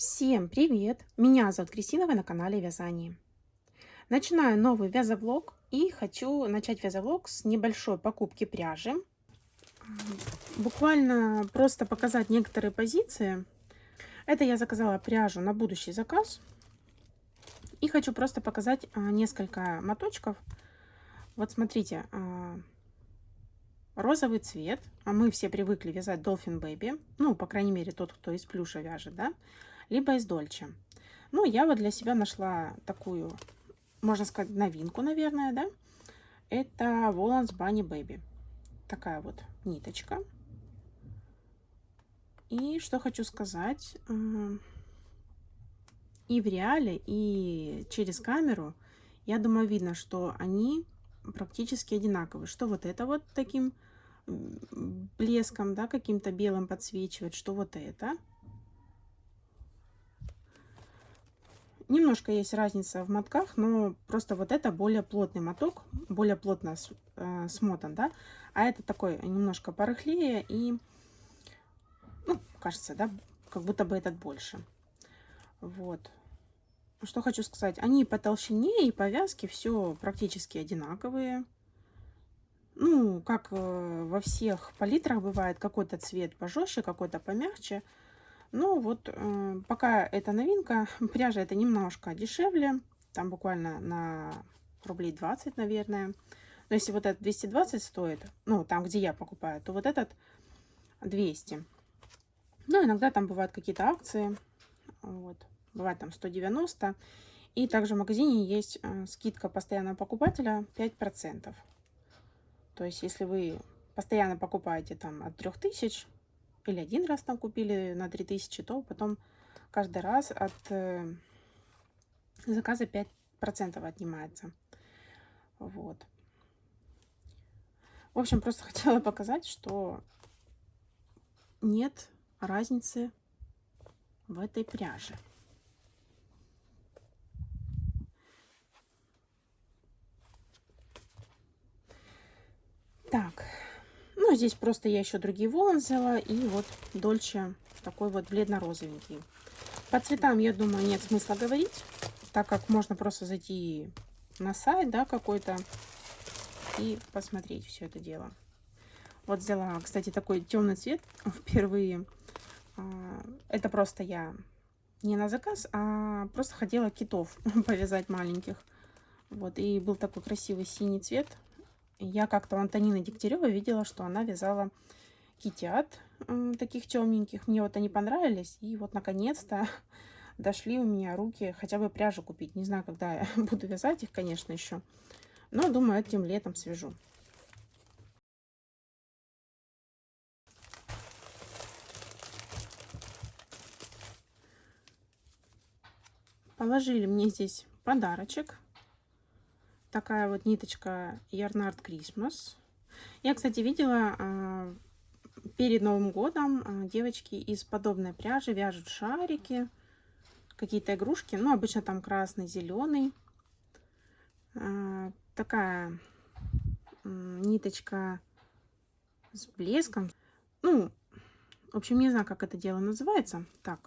Всем привет! Меня зовут Кристина, вы на канале Вязание. Начинаю новый вязовлог и хочу начать вязовлог с небольшой покупки пряжи. Буквально просто показать некоторые позиции. Это я заказала пряжу на будущий заказ. И хочу просто показать несколько моточков. Вот смотрите, розовый цвет. А мы все привыкли вязать Dolphin Baby. Ну, по крайней мере, тот, кто из плюша вяжет, да? Либо из Дольче. Ну, я вот для себя нашла такую, можно сказать, новинку, наверное, да? Это Woolens Bunny Baby. Такая вот ниточка. И что хочу сказать. И в реале, и через камеру, я думаю, видно, что они практически одинаковые. Что вот это вот таким блеском, да, каким-то белым подсвечивает, что вот это. Немножко есть разница в мотках, но просто вот это более плотный моток, более плотно смотан, да, а это такой немножко порыхлее и, ну, кажется, да, как будто бы этот больше. Вот. Что хочу сказать, они по толщине и по вязке все практически одинаковые. Ну, как во всех палитрах бывает, какой-то цвет пожестче, какой-то помягче. Ну вот, пока это новинка, пряжа это немножко дешевле, там буквально на рублей 20, наверное. Но если вот этот 220 стоит, ну, там, где я покупаю, то вот этот 200. Ну, иногда там бывают какие-то акции, вот, бывает там 190. И также в магазине есть скидка постоянного покупателя 5%. То есть, если вы постоянно покупаете там от 3000, или один раз там купили на 3000, то потом каждый раз от заказа 5% отнимается. Вот. В общем, просто хотела показать, что нет разницы в этой пряже. Так, ну здесь просто я еще другие волны взяла, и вот Дольче такой вот бледно-розовенький. По цветам, я думаю, нет смысла говорить, так как можно просто зайти на сайт, да, какой-то и посмотреть все это дело. Вот взяла, кстати, такой темный цвет впервые. Это просто я не на заказ, а просто хотела китов повязать маленьких. Вот, и был такой красивый синий цвет. Я как-то у Антонины Дегтяревой видела, что она вязала китят таких темненьких. Мне вот они понравились. И вот наконец-то дошли у меня руки хотя бы пряжу купить. Не знаю, когда я буду вязать их, конечно, еще. Но думаю, этим летом свяжу. Положили мне здесь подарочек. Такая вот ниточка Yarnart Christmas. Я, кстати, видела перед Новым годом девочки из подобной пряжи вяжут шарики, какие-то игрушки. Ну, обычно там красный, зеленый. Такая ниточка с блеском. Ну, в общем, не знаю, как это дело называется. Так,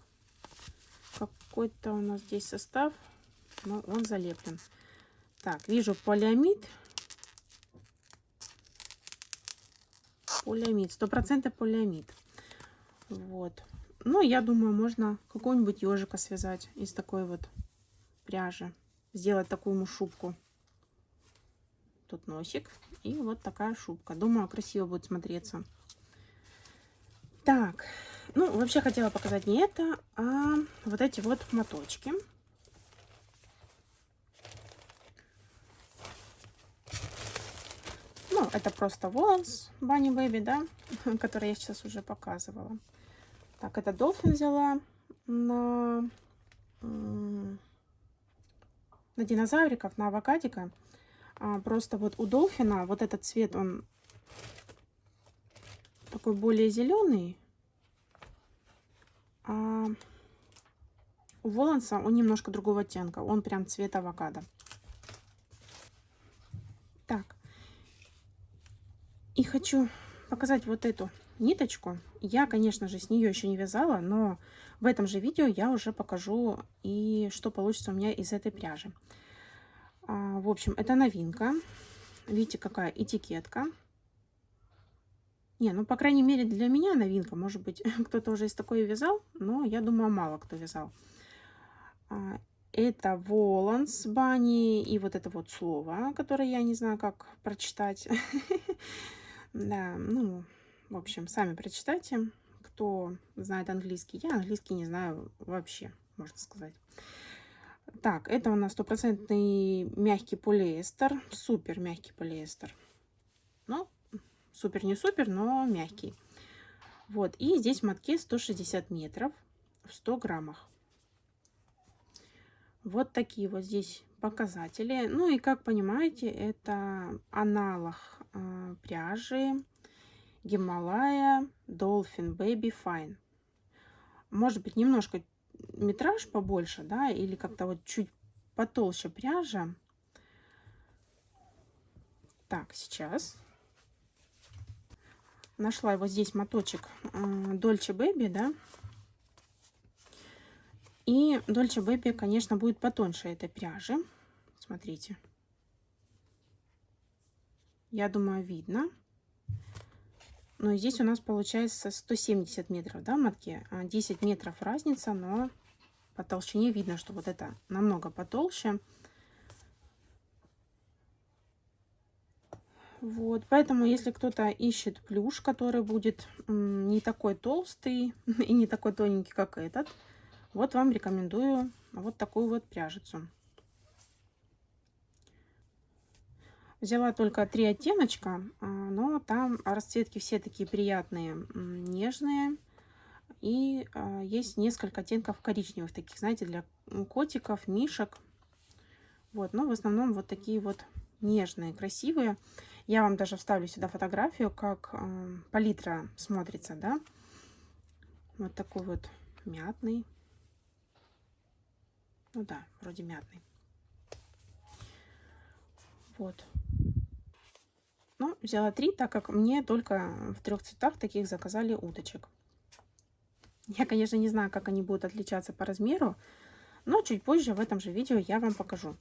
какой-то у нас здесь состав, но он залеплен. Так, вижу полиамид. Полиамид, 100% полиамид. Вот. Ну, я думаю, можно какого-нибудь ежика связать из такой вот пряжи. Сделать такую ему шубку. Тут носик. И вот такая шубка. Думаю, красиво будет смотреться. Так. Ну, вообще хотела показать не это, а вот эти вот моточки. Ну, это просто Woolens Bunny Baby, да, который я сейчас уже показывала. Так, это Dolphin взяла на динозавриков, на авокадика. Просто вот у Долфина вот этот цвет, он такой более зеленый. А у Воланса он немножко другого оттенка. Он прям цвет авокадо. Так. И хочу показать вот эту ниточку. Я, конечно же, с нее еще не вязала, но в этом же видео я уже покажу и что получится у меня из этой пряжи. В общем, это новинка. Видите, какая этикетка. Не, ну, по крайней мере, для меня новинка. Может быть, кто-то уже из такой вязал, но я думаю, мало кто вязал. Это Воланс Бани и вот это вот слово, которое я не знаю, как прочитать. Да, ну, в общем, сами прочитайте, кто знает английский. Я английский не знаю вообще, можно сказать. Так, это у нас стопроцентный мягкий полиэстер, супер мягкий полиэстер. Ну, супер не супер, но мягкий. Вот, и здесь в мотке 160 метров в 100 граммах. Вот такие вот здесь показатели. Ну и как понимаете, это аналог пряжи Гималая Dolphin Baby Fine. Может быть, немножко метраж побольше, да, или как-то вот чуть потолще пряжа. Так, сейчас. Нашла вот здесь моточек Dolce Baby, да. И Dolce Baby, конечно, будет потоньше этой пряжи. Смотрите. Я думаю, видно. Но и здесь у нас получается 170 метров, да, в мотке. 10 метров разница, но по толщине видно, что вот это намного потолще. Вот, поэтому, если кто-то ищет плюш, который будет не такой толстый и не такой тоненький, как этот, вот вам рекомендую вот такую вот пряжицу. Взяла только 3 оттеночка, но там расцветки все такие приятные, нежные. И есть несколько оттенков коричневых, таких, знаете, для котиков, мишек. Вот, но в основном вот такие вот нежные, красивые. Я вам даже вставлю сюда фотографию, как палитра смотрится, да. Вот такой вот мятный. Ну да, вроде мятный. Вот. Ну, взяла 3, так как мне только в 3 цветах таких заказали уточек. Я, конечно, не знаю, как они будут отличаться по размеру, но чуть позже в этом же видео я вам покажу.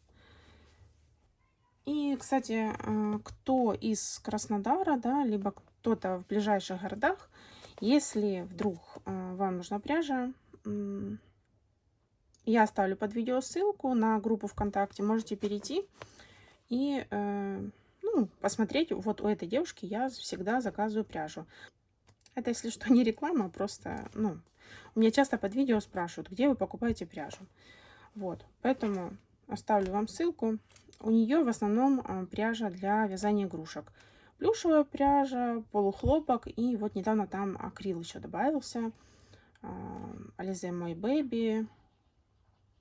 И, кстати, кто из Краснодара, да, либо кто-то в ближайших городах, если вдруг вам нужна пряжа, я оставлю под видео ссылку на группу ВКонтакте, можете перейти и ну, посмотреть. Вот у этой девушки я всегда заказываю пряжу. Это, если что, не реклама, просто, ну, у меня часто под видео спрашивают, где вы покупаете пряжу. Вот, поэтому оставлю вам ссылку. У нее в основном пряжа для вязания игрушек. Плюшевая пряжа, полухлопок, и вот недавно там акрил еще добавился. Alize My Baby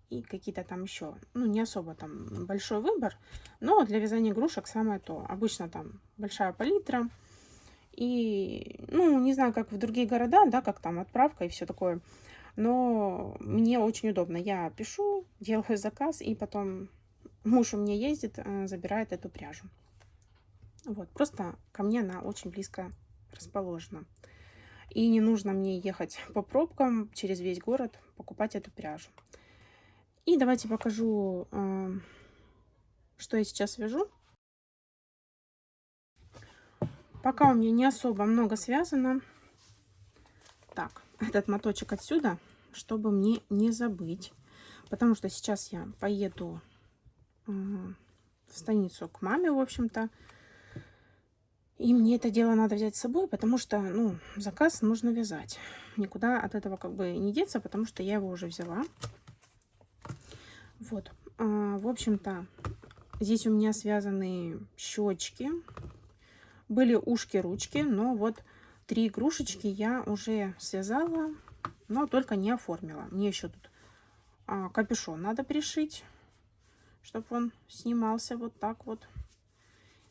и какие-то там еще. Ну, не особо там большой выбор, но для вязания игрушек самое то. Обычно там большая палитра. И, ну, не знаю, как в другие города, да, как там отправка и все такое. Но мне очень удобно. Я пишу, делаю заказ, и потом муж у меня ездит, забирает эту пряжу. Вот, просто ко мне она очень близко расположена. И не нужно мне ехать по пробкам через весь город покупать эту пряжу. И давайте покажу, что я сейчас вяжу. Пока у меня не особо много связано. Так, этот моточек отсюда, чтобы мне не забыть. Потому что сейчас я поеду в станицу к маме, в общем-то. И мне это дело надо взять с собой, потому что, ну, заказ нужно вязать. Никуда от этого как бы не деться, потому что я его уже взяла. Вот. В общем-то, здесь у меня связаны щечки. Были ушки-ручки, но вот 3 игрушечки я уже связала, но только не оформила. Мне еще тут капюшон надо пришить, чтобы он снимался вот так вот.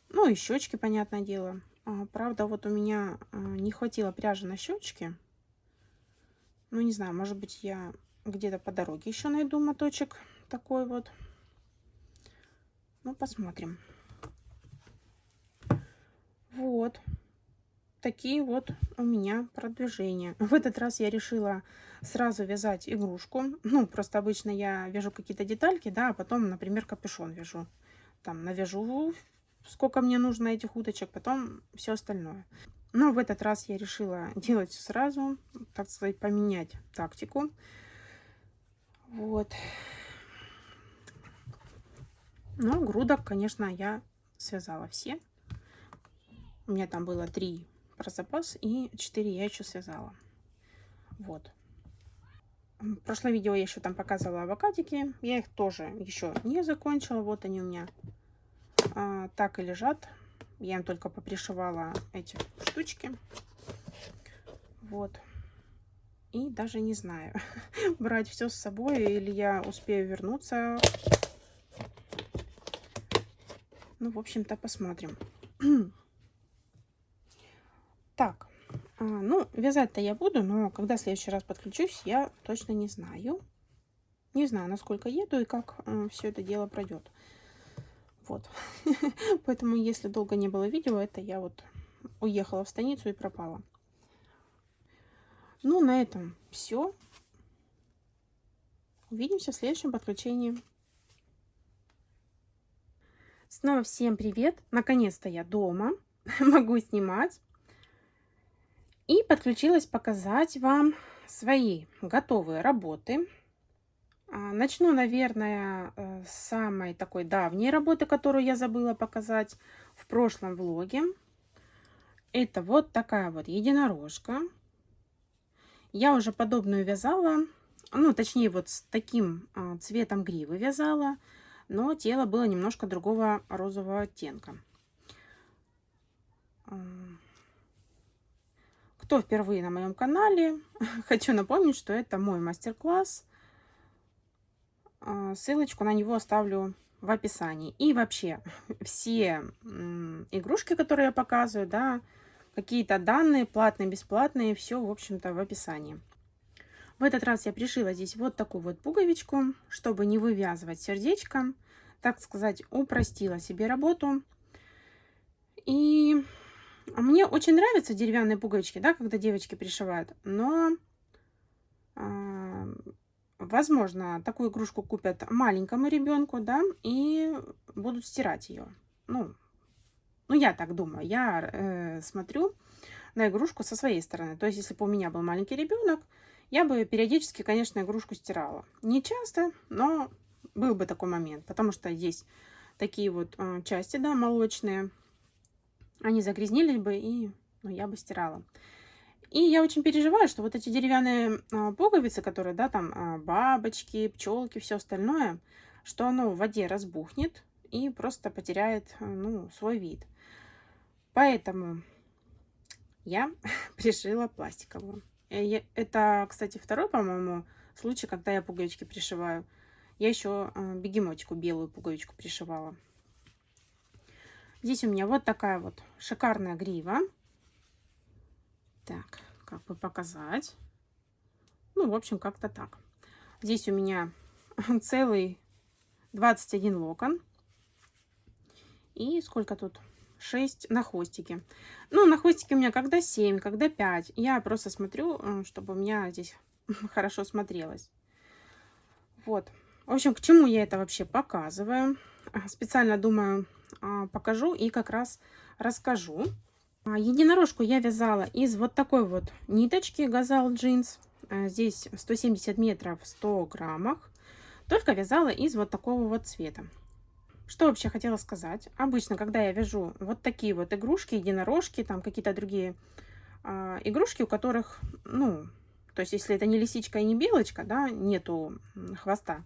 Ну и щечки, понятное дело. Правда, вот у меня не хватило пряжи на щечки. Ну, не знаю, может быть, я где-то по дороге еще найду моточек такой вот. Ну, посмотрим. Вот. такие вот у меня продвижения. В этот раз я решила сразу вязать игрушку. Ну, просто обычно я вяжу какие-то детальки, да, а потом, например, капюшон вяжу. Там навяжу, сколько мне нужно этих уточек, потом все остальное. Но в этот раз я решила делать все сразу, так сказать, поменять тактику. Вот. Но грудок, конечно, я связала все. У меня там было 3 про запас и 4 я еще связала. Вот. В прошлом видео я еще там показывала авокадики. Я их тоже еще не закончила. Вот они у меня так и лежат. Я им только попришивала эти штучки. Вот. И даже не знаю, брать все с собой или я успею вернуться. Ну, в общем-то, посмотрим. Так, ну, вязать-то я буду, но когда в следующий раз подключусь, я точно не знаю. Не знаю, насколько еду и как все это дело пройдет. Вот. Поэтому, если долго не было видео, это я вот уехала в станицу и пропала. Ну, на этом все. Увидимся в следующем подключении. Снова всем привет! Наконец-то я дома, могу снимать. И подключилась показать вам свои готовые работы. Начну, наверное, с самой такой давней работы, которую я забыла показать в прошлом влоге. Это вот такая вот единорожка. Я уже подобную вязала, ну, точнее, вот с таким цветом гривы вязала, но тело было немножко другого розового оттенка. Кто впервые на моем канале, хочу напомнить, что это мой мастер-класс. Ссылочку на него оставлю в описании. И вообще все игрушки, которые я показываю, да, какие-то данные, платные, бесплатные, все, в общем-то, в описании. В этот раз я пришила здесь вот такую вот пуговичку, чтобы не вывязывать сердечко. Так сказать, упростила себе работу. И мне очень нравятся деревянные пуговички, да, когда девочки пришивают. Но, возможно, такую игрушку купят маленькому ребенку, да, и будут стирать ее. Ну я так думаю. Я смотрю на игрушку со своей стороны. То есть, если бы у меня был маленький ребенок, я бы периодически, конечно, игрушку стирала. Не часто, но был бы такой момент. Потому что здесь такие вот части, да, молочные. Они загрязнились бы, и я бы стирала. И я очень переживаю, что вот эти деревянные пуговицы, которые, да, там бабочки, пчелки, все остальное, что оно в воде разбухнет и просто потеряет, ну, свой вид. Поэтому я пришила пластиковую. Это, кстати, второй, по-моему, случай, когда я пуговички пришиваю. Я еще бегемотику белую пуговичку пришивала. Здесь у меня вот такая вот шикарная грива. Так, как бы показать. Ну, в общем, как-то так. Здесь у меня целый 21 локон. И сколько тут? 6 на хвостике. Ну, на хвостике у меня когда 7, когда 5. Я просто смотрю, чтобы у меня здесь хорошо смотрелось. Вот. В общем, к чему я это вообще показываю? Специально думаю, покажу и как раз расскажу. Единорожку я вязала из вот такой вот ниточки Газал Джинс. Здесь 170 метров, 100 граммах. Только вязала из вот такого вот цвета. Что вообще хотела сказать? Обычно, когда я вяжу вот такие вот игрушки, единорожки, там какие-то другие игрушки, у которых, ну, то есть если это не лисичка и не белочка, да, нету хвоста,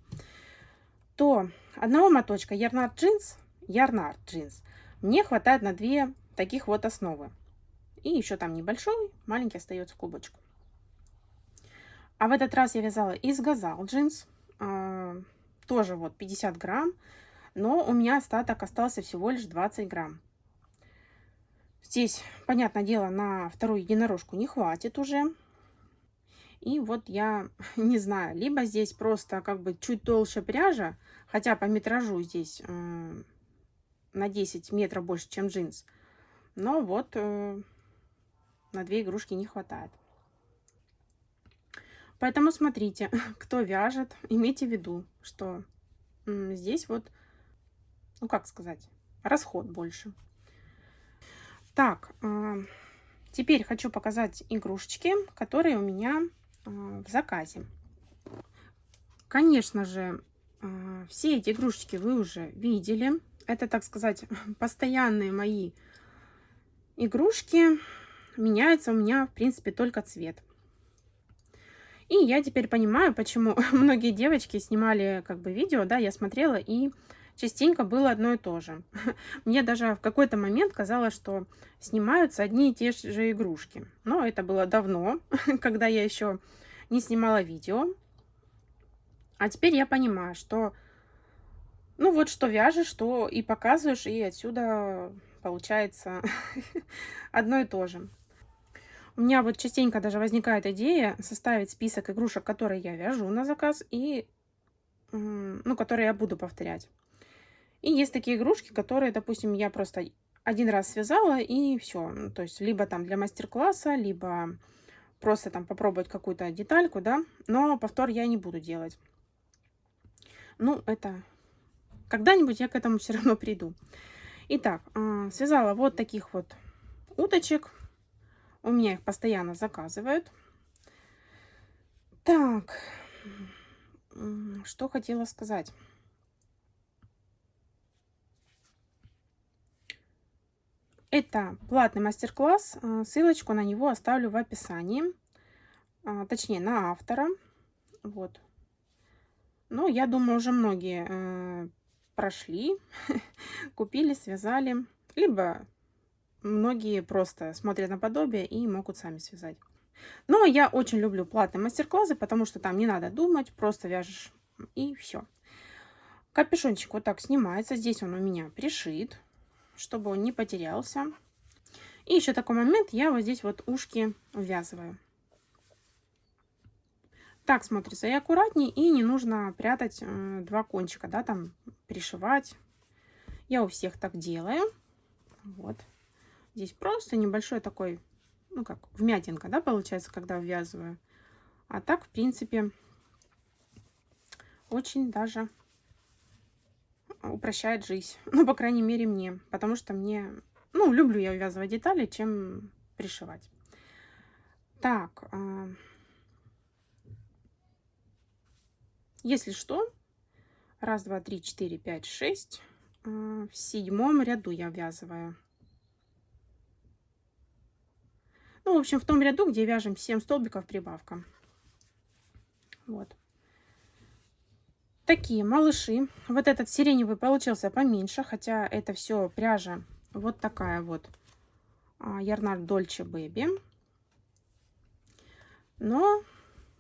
то одного моточка Ярнард джинс мне хватает на 2 таких вот основы. И еще там небольшой, маленький остается кубочку. А в этот раз я вязала из Газал Джинс, тоже вот 50 грамм. Но у меня остаток остался всего лишь 20 грамм. Здесь, понятное дело, на вторую единорожку не хватит уже. И вот я не знаю, либо здесь просто как бы чуть толще пряжа, хотя по метражу здесь на 10 метров больше, чем джинс. Но вот на 2 игрушки не хватает. Поэтому смотрите, кто вяжет, имейте в виду, что здесь вот, ну как сказать, расход больше. Так, теперь хочу показать игрушечки, которые у меня в заказе. Конечно же, все эти игрушечки вы уже видели. Это, так сказать, постоянные мои игрушки. Меняется у меня, в принципе, только цвет. И я теперь понимаю, почему многие девочки снимали как бы видео, да, я смотрела, и частенько было одно и то же. Мне даже в какой-то момент казалось, что снимаются одни и те же игрушки. Но это было давно, когда я еще не снимала видео. А теперь я понимаю, что, ну вот, что вяжешь, что и показываешь, и отсюда получается одно и то же. У меня вот частенько даже возникает идея составить список игрушек, которые я вяжу на заказ, и, ну, которые я буду повторять. И есть такие игрушки, которые, допустим, я просто один раз связала, и все. То есть, либо там для мастер-класса, либо просто там попробовать какую-то детальку, да, но повтор я не буду делать. Ну, это когда-нибудь я к этому все равно приду. Итак, связала вот таких вот уточек. У меня их постоянно заказывают. Так, что хотела сказать. Это платный мастер-класс. Ссылочку на него оставлю в описании. Точнее, на автора. Вот. Ну, я думаю, уже многие прошли, купили, связали. Либо многие просто смотрят на подобие и могут сами связать. Но я очень люблю платные мастер-классы, потому что там не надо думать, просто вяжешь и все. Капюшончик вот так снимается. Здесь он у меня пришит, чтобы он не потерялся. И еще такой момент, я вот здесь вот ушки ввязываю. Так смотрится и аккуратнее, и не нужно прятать два кончика, да, там пришивать. Я у всех так делаю. Вот. Здесь просто небольшой такой, ну как, вмятинка, да, получается, когда ввязываю. А так, в принципе, очень даже упрощает жизнь. Ну, по крайней мере, мне. Потому что мне, ну, люблю я ввязывать детали, чем пришивать. Так, если что, раз, два, три, четыре, пять, шесть. В 7 ряду я ввязываю. Ну, в общем, в том ряду, где вяжем 7 столбиков прибавка. Вот. Такие малыши. Вот этот сиреневый получился поменьше, хотя это все пряжа вот такая вот. Ярнард Dolce Baby. Но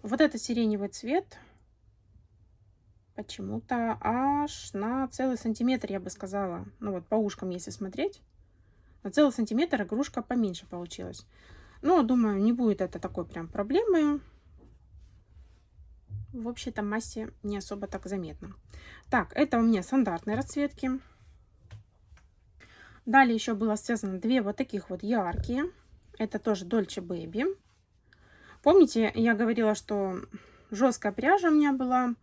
вот этот сиреневый цвет почему-то аж на целый сантиметр, я бы сказала. Ну вот по ушкам, если смотреть. На целый сантиметр игрушка поменьше получилась. Но, думаю, не будет это такой прям проблемой. В общей-то массе не особо так заметно. Так, это у меня стандартные расцветки. Далее еще было связано две вот таких вот яркие. Это тоже Dolce Baby. Помните, я говорила, что жесткая пряжа у меня была.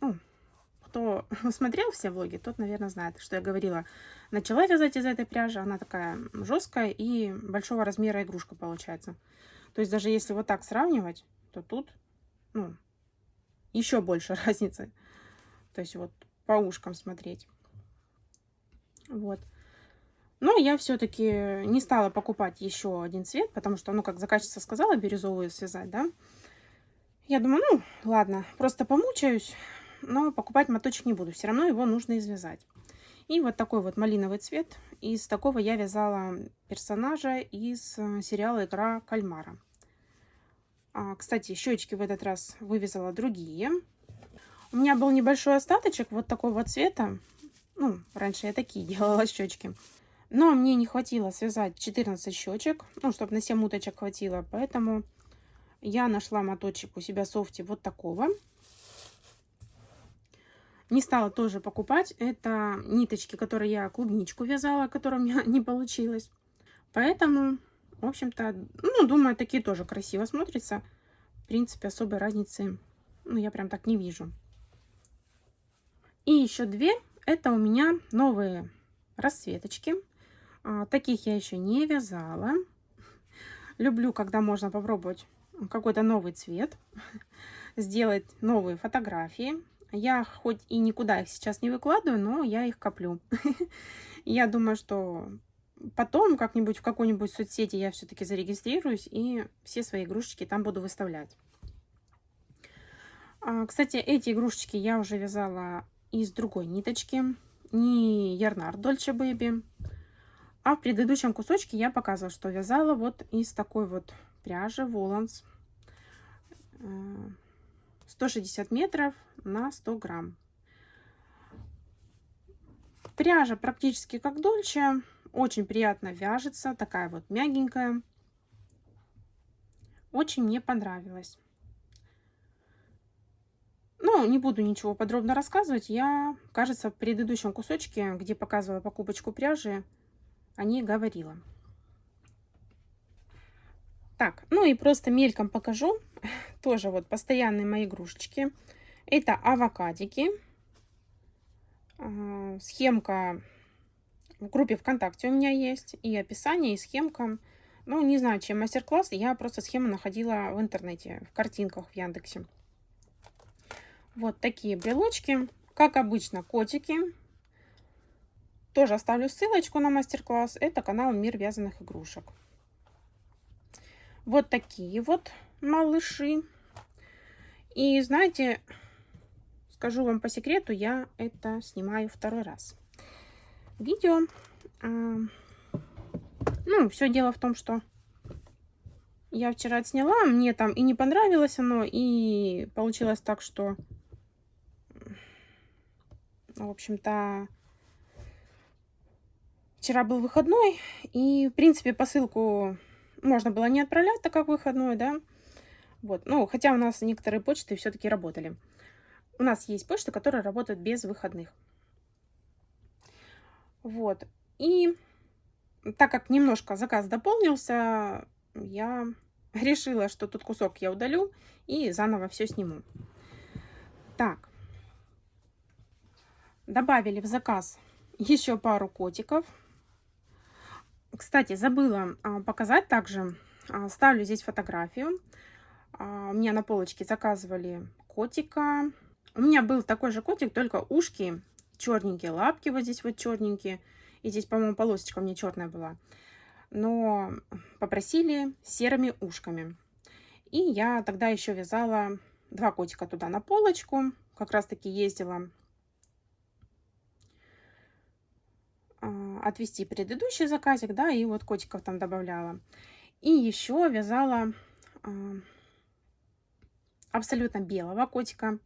Ну, кто смотрел все влоги, тот, наверное, знает, что я говорила. Начала вязать из этой пряжи. Она такая жесткая и большого размера игрушка получается. То есть даже если вот так сравнивать, то тут, ну, еще больше разницы. То есть вот по ушкам смотреть. Вот. Но я все-таки не стала покупать еще один цвет, потому что, ну, как заказчица сказала, бирюзовую связать, да. Я думаю, ну, ладно, просто помучаюсь, но покупать моточек не буду. Все равно его нужно извязать. И вот такой вот малиновый цвет. Из такого я вязала персонажа из сериала «Игра кальмара». Кстати, щечки в этот раз вывязала другие. У меня был небольшой остаточек вот такого цвета. Ну, раньше я такие делала щечки. Но мне не хватило связать 14 щечек, ну, чтобы на 7 уточек хватило. Поэтому я нашла моточек у себя софти вот такого. Не стала тоже покупать. Это ниточки, которые я клубничку вязала, которая у меня не получилось. Поэтому В общем-то, ну, думаю, такие тоже красиво смотрятся. В принципе, особой разницы, ну, я прям так не вижу. И еще две. Это у меня новые расцветочки. Таких я еще не вязала. Люблю, когда можно попробовать какой-то новый цвет, сделать новые фотографии. Я хоть и никуда их сейчас не выкладываю, но я их коплю. Я думаю, что потом как-нибудь в какой-нибудь соцсети я все-таки зарегистрируюсь и все свои игрушечки там буду выставлять. Кстати, эти игрушечки я уже вязала из другой ниточки, не Ярнард Dolce Baby. А в предыдущем кусочке я показывала, что вязала вот из такой вот пряжи Воланс. 160 метров на 100 грамм. Пряжа практически как Дольче. Очень приятно вяжется. Такая вот мягенькая. Очень мне понравилось. Ну, не буду ничего подробно рассказывать. Я, кажется, в предыдущем кусочке, где показывала покупочку пряжи, о ней говорила. Так, ну и просто мельком покажу. Тоже вот постоянные мои игрушечки. Это авокадики. Схемка в группе ВКонтакте у меня есть. И описание, и схемка. Ну, не знаю, чем мастер-класс. Я просто схему находила в интернете, в картинках в Яндексе. Вот такие брелочки. Как обычно, котики. Тоже оставлю ссылочку на мастер-класс. Это канал Мир вязаных игрушек. Вот такие вот малыши. И знаете, скажу вам по секрету, я это снимаю второй раз. Видео. Ну, все дело в том, что я вчера отсняла, мне там и не понравилось оно, и получилось так, что, в общем-то, вчера был выходной, и, в принципе, посылку можно было не отправлять, так как выходной, да. Вот, ну, хотя у нас некоторые почты все-таки работали. У нас есть почта, которая работает без выходных. Вот, и так как немножко заказ дополнился, я решила, что тут кусок я удалю и заново все сниму. Так, добавили в заказ еще пару котиков. Кстати, забыла показать также. Ставлю здесь фотографию. У меня на полочке заказывали котика. У меня был такой же котик, только ушки черненькие, лапки вот здесь вот черненькие. И здесь, по-моему, полосочка у меня черная была. Но попросили серыми ушками. И я тогда еще вязала два котика туда на полочку. Как раз таки ездила отвести предыдущий заказик, да, и вот котиков там добавляла. И еще вязала абсолютно белого котика.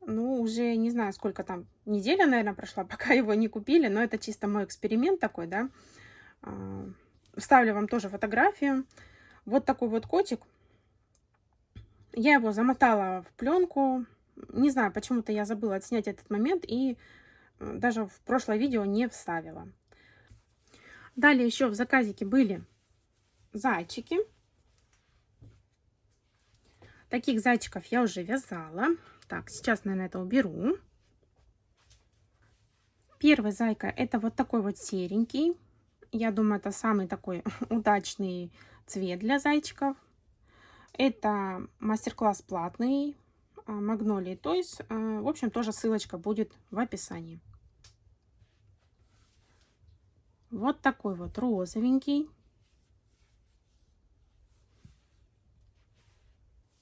Ну, уже не знаю, сколько там, неделя, наверное, прошла, пока его не купили, но это чисто мой эксперимент такой, да. Вставлю вам тоже фотографию. Вот такой вот котик. Я его замотала в пленку. Не знаю, почему-то я забыла отснять этот момент и даже в прошлое видео не вставила. Далее еще в заказике были зайчики. Таких зайчиков я уже вязала. Так, сейчас, наверное, это уберу. Первый зайка это вот такой вот серенький. Я думаю, это самый такой удачный цвет для зайчиков. Это мастер-класс платный. Magnolia Toys. В общем, тоже ссылочка будет в описании. Вот такой вот розовенький.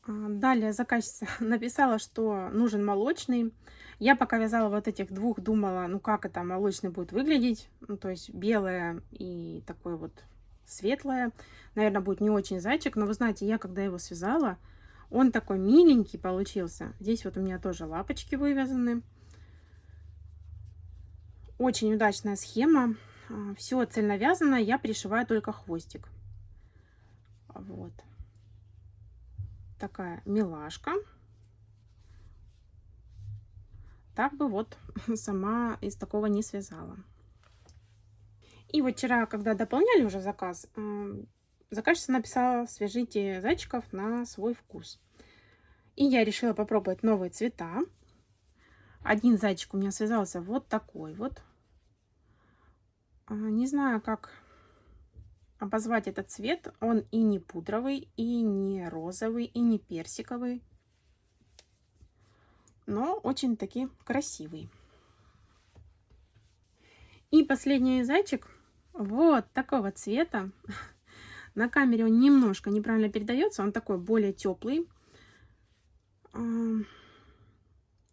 Далее заказчица написала, что нужен молочный. Я пока вязала вот этих двух, думала, ну как это молочный будет выглядеть. Ну, то есть белое и такое вот светлое. Наверное, будет не очень зайчик. Но вы знаете, я когда его связала, он такой миленький получился. Здесь вот у меня тоже лапочки вывязаны. Очень удачная схема. Все цельновязано, я пришиваю только хвостик. Вот. Такая милашка. Так бы вот сама из такого не связала. И вот вчера, когда дополняли уже заказ, заказчица написала: свяжите зайчиков на свой вкус. И я решила попробовать новые цвета. Один зайчик у меня связался вот такой вот. Не знаю, как обозвать этот цвет. Он и не пудровый, и не розовый, и не персиковый. Но очень-таки красивый. И последний зайчик вот такого цвета. На камере он немножко неправильно передается. Он такой более теплый.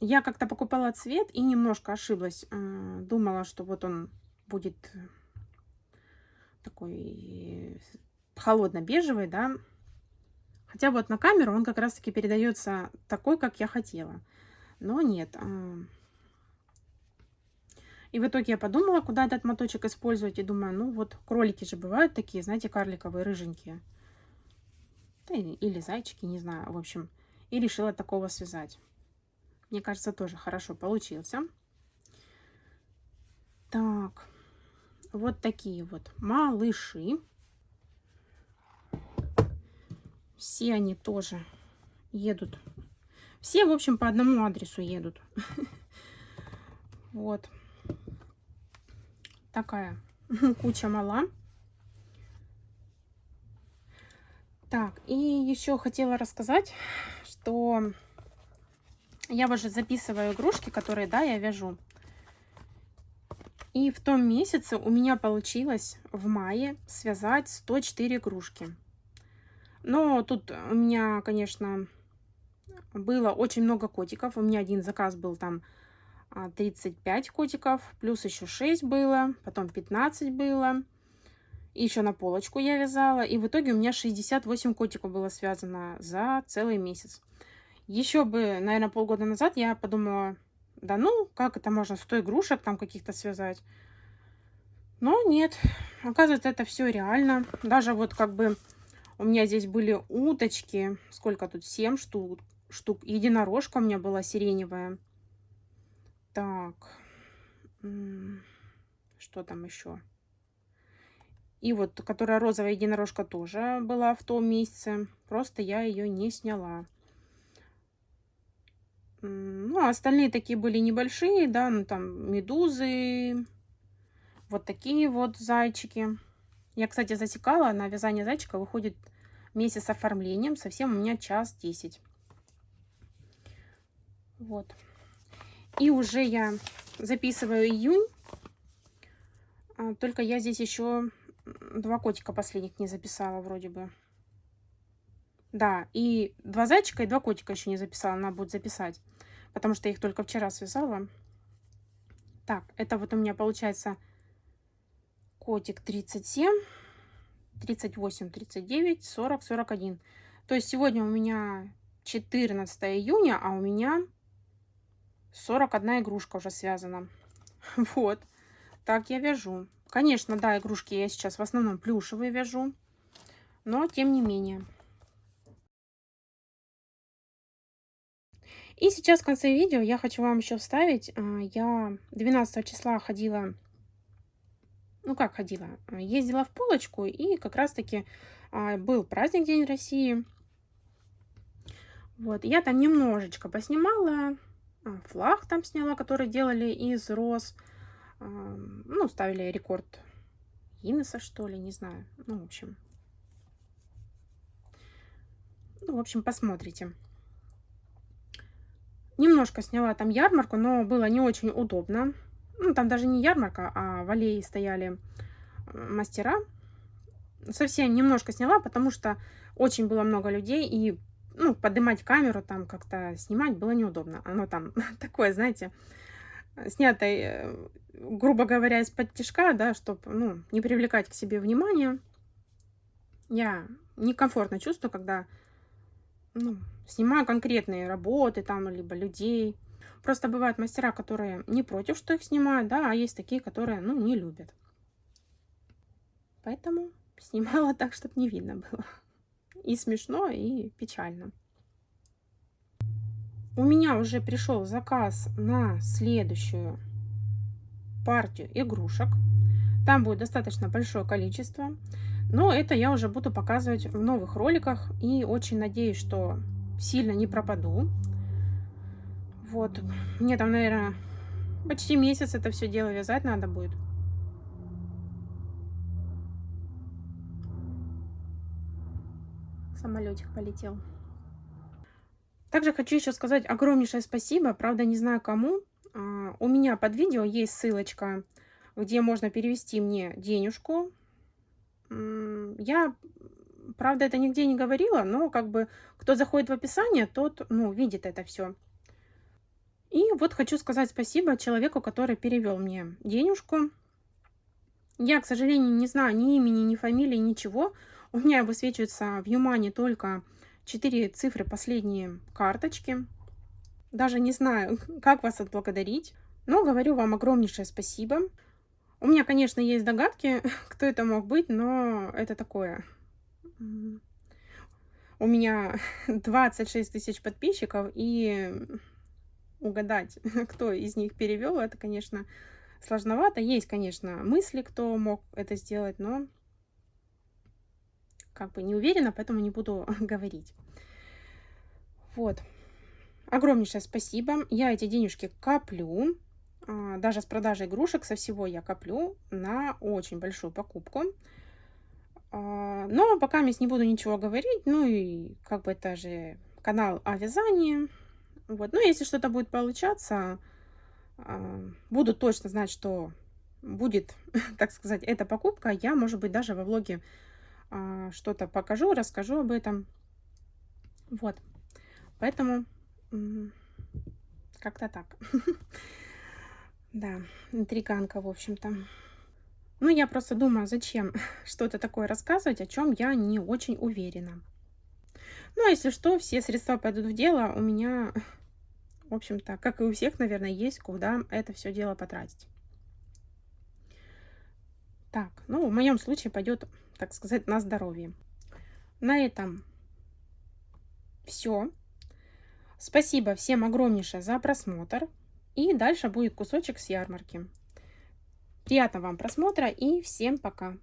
Я как-то покупала цвет и немножко ошиблась. Думала, что вот он будет такой холодно-бежевый, да. Хотя вот на камеру он как раз-таки передается такой, как я хотела. Но нет. И в итоге я подумала, куда этот моточек использовать. И думаю, ну вот кролики же бывают такие, знаете, карликовые, рыженькие. Да, или зайчики, не знаю, в общем. И решила такого связать. Мне кажется, тоже хорошо получился. Так, вот такие вот малыши. Все они тоже едут. Все, в общем, по одному адресу едут. Вот. Такая куча мала. Так, и еще хотела рассказать, что я уже записываю игрушки, которые, да, я вяжу. И в том месяце у меня получилось в мае связать 104 игрушки. Но тут у меня, конечно, было очень много котиков. У меня один заказ был там 35 котиков, плюс еще 6 было, потом 15 было. И еще на полочку я вязала. И в итоге у меня 68 котиков было связано за целый месяц. Еще бы, наверное, полгода назад я подумала, да ну, как это можно 100 игрушек там каких-то связать? Но нет, оказывается, это все реально. Даже вот как бы у меня здесь были уточки, сколько тут, 7 штук. Единорожка у меня была сиреневая. Так, что там еще? И вот, которая розовая единорожка, тоже была в том месяце. Просто я ее не сняла. Ну, а остальные такие были небольшие, да, ну там медузы, вот такие вот зайчики. Я, кстати, засекала, на вязание зайчика выходит вместе с оформлением совсем у меня час 10. Вот. И уже я записываю июнь. Только я здесь еще 2 котика последних не записала вроде бы. Да, и 2 зайчика, и 2 котика еще не записала. Надо будет записать, потому что я их только вчера связала. Так, это вот у меня получается котик 37, 38, 39, 40, 41. То есть сегодня у меня 14 июня, а у меня 41 игрушка уже связана. Вот, так я вяжу. Конечно, да, игрушки я сейчас в основном плюшевые вяжу, но тем не менее. И сейчас в конце видео я хочу вам еще вставить. Я 12 числа ходила, ну как ходила, ездила в полочку, и как раз-таки был праздник День России. Вот, я там немножечко поснимала, флаг там сняла, который делали из роз. Ну, ставили рекорд Гиннесса, что ли, не знаю. Ну, в общем, посмотрите. Немножко сняла там ярмарку, но было не очень удобно. Ну, там даже не ярмарка, а в аллее стояли мастера. Совсем немножко сняла, потому что очень было много людей, и ну, поднимать камеру, там как-то снимать было неудобно. Оно там такое, знаете, снято, грубо говоря, из-под тишка, да, чтобы, ну, не привлекать к себе внимание. Я некомфортно чувствую, когда, ну, снимаю конкретные работы там, либо людей. Просто бывают мастера, которые не против, что их снимают, да, а есть такие, которые, ну, не любят. Поэтому снимала так, чтобы не видно было. И смешно, и печально. У меня уже пришел заказ на следующую партию игрушек. Там будет достаточно большое количество. Но это я уже буду показывать в новых роликах. И очень надеюсь, что сильно не пропаду. Вот. Мне там, наверное, почти месяц это все дело вязать надо будет. Самолетик полетел. Также хочу еще сказать огромнейшее спасибо. Правда, не знаю кому. У меня под видео есть ссылочка, где можно перевести мне денежку. Я, правда, это нигде не говорила, но как бы кто заходит в описание, тот, ну, видит это все. И вот хочу сказать спасибо человеку, который перевел мне денежку. Я, к сожалению, не знаю ни имени, ни фамилии, ничего. У меня высвечивается в Юмане только 4 цифры последние карточки. Даже не знаю, как вас отблагодарить. Но говорю вам огромнейшее спасибо. У меня, конечно, есть догадки, кто это мог быть, но это такое. У меня 26 тысяч подписчиков, и угадать, кто из них перевел, это, конечно, сложновато. Есть, конечно, мысли, кто мог это сделать, но как бы не уверена, поэтому не буду говорить. Вот. Огромнейшее спасибо. Я эти денежки коплю. Даже с продажи игрушек, со всего я коплю на очень большую покупку. Но пока не буду ничего говорить. Ну и как бы это же канал о вязании. Вот. Но если что-то будет получаться, буду точно знать, что будет, так сказать, эта покупка. Я, может быть, даже во влоге что-то покажу, расскажу об этом. Вот. Поэтому как-то так. Да, интриганка, в общем-то. Ну, я просто думаю, зачем что-то такое рассказывать, о чем я не очень уверена. Ну, а если что, все средства пойдут в дело. У меня, в общем-то, как и у всех, наверное, есть куда это все дело потратить. Так, ну, в моем случае пойдет, так сказать, на здоровье. На этом все. Спасибо всем огромнейшее за просмотр. И дальше будет кусочек с ярмарки. Приятного вам просмотра и всем пока!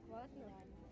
Адекватно.